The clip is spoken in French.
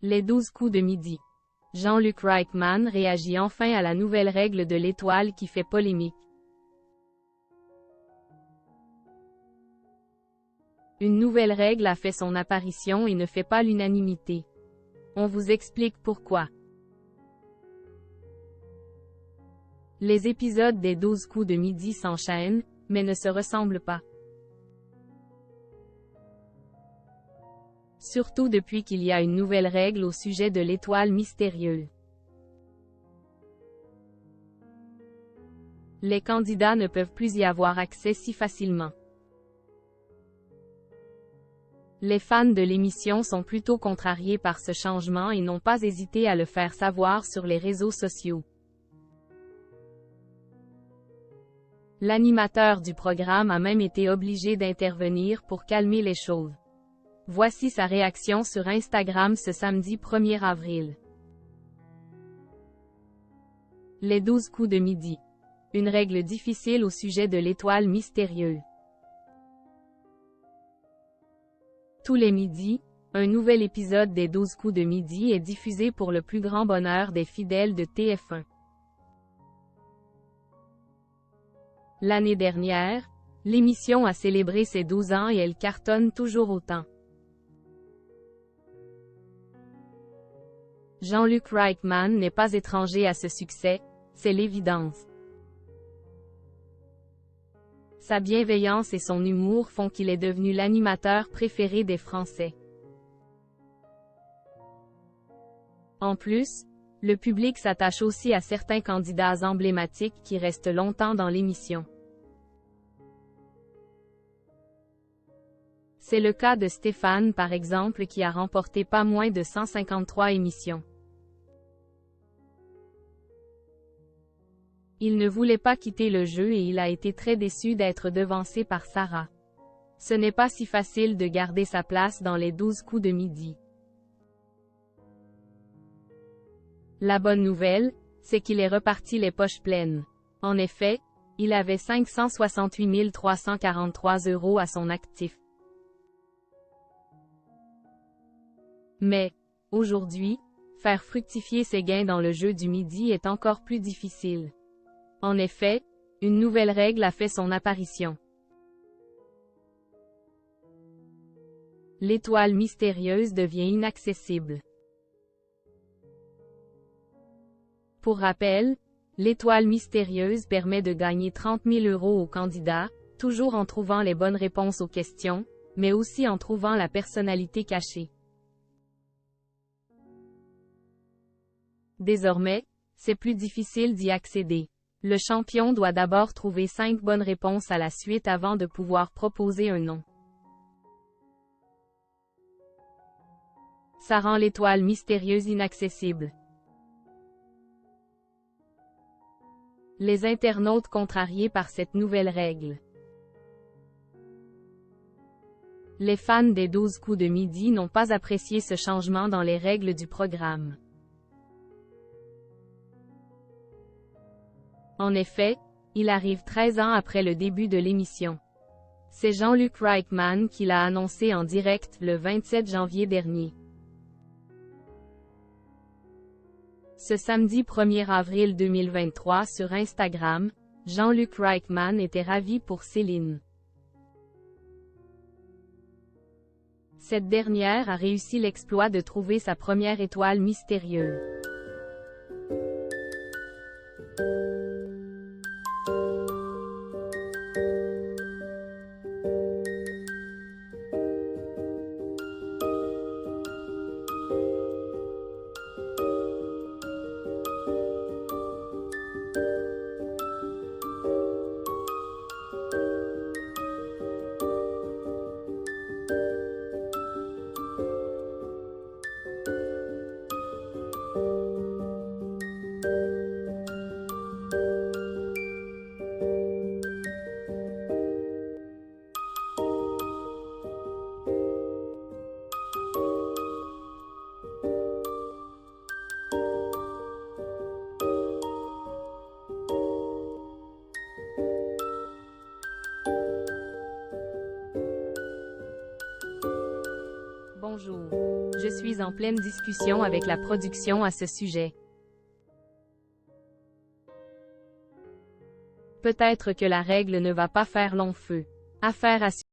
Les 12 coups de midi. Jean-Luc Reichmann réagit enfin à la nouvelle règle de l'étoile qui fait polémique. Une nouvelle règle a fait son apparition et ne fait pas l'unanimité. On vous explique pourquoi. Les épisodes des 12 coups de midi s'enchaînent, mais ne se ressemblent pas. Surtout depuis qu'il y a une nouvelle règle au sujet de l'étoile mystérieuse. Les candidats ne peuvent plus y avoir accès si facilement. Les fans de l'émission sont plutôt contrariés par ce changement et n'ont pas hésité à le faire savoir sur les réseaux sociaux. L'animateur du programme a même été obligé d'intervenir pour calmer les choses. Voici sa réaction sur Instagram ce samedi 1er avril. Les 12 coups de midi. Une règle difficile au sujet de l'étoile mystérieuse. Tous les midis, un nouvel épisode des 12 coups de midi est diffusé pour le plus grand bonheur des fidèles de TF1. L'année dernière, l'émission a célébré ses 12 ans et elle cartonne toujours autant. Jean-Luc Reichmann n'est pas étranger à ce succès, c'est l'évidence. Sa bienveillance et son humour font qu'il est devenu l'animateur préféré des Français. En plus, le public s'attache aussi à certains candidats emblématiques qui restent longtemps dans l'émission. C'est le cas de Stéphane par exemple qui a remporté pas moins de 153 émissions. Il ne voulait pas quitter le jeu et il a été très déçu d'être devancé par Sarah. Ce n'est pas si facile de garder sa place dans les 12 coups de midi. La bonne nouvelle, c'est qu'il est reparti les poches pleines. En effet, il avait 568 343 € à son actif. Mais, aujourd'hui, faire fructifier ses gains dans le jeu du midi est encore plus difficile. En effet, une nouvelle règle a fait son apparition. L'étoile mystérieuse devient inaccessible. Pour rappel, l'étoile mystérieuse permet de gagner 30 000 € aux candidats, toujours en trouvant les bonnes réponses aux questions, mais aussi en trouvant la personnalité cachée. Désormais, c'est plus difficile d'y accéder. Le champion doit d'abord trouver 5 bonnes réponses à la suite avant de pouvoir proposer un nom. Ça rend l'étoile mystérieuse inaccessible. Les internautes contrariés par cette nouvelle règle. Les fans des 12 coups de midi n'ont pas apprécié ce changement dans les règles du programme. En effet, il arrive 13 ans après le début de l'émission. C'est Jean-Luc Reichmann qui l'a annoncé en direct le 27 janvier dernier. Ce samedi 1er avril 2023 sur Instagram, Jean-Luc Reichmann était ravi pour Céline. Cette dernière a réussi l'exploit de trouver sa première étoile mystérieuse. Bonjour. Je suis en pleine discussion avec la production à ce sujet. Peut-être que la règle ne va pas faire long feu. Affaire à suivre.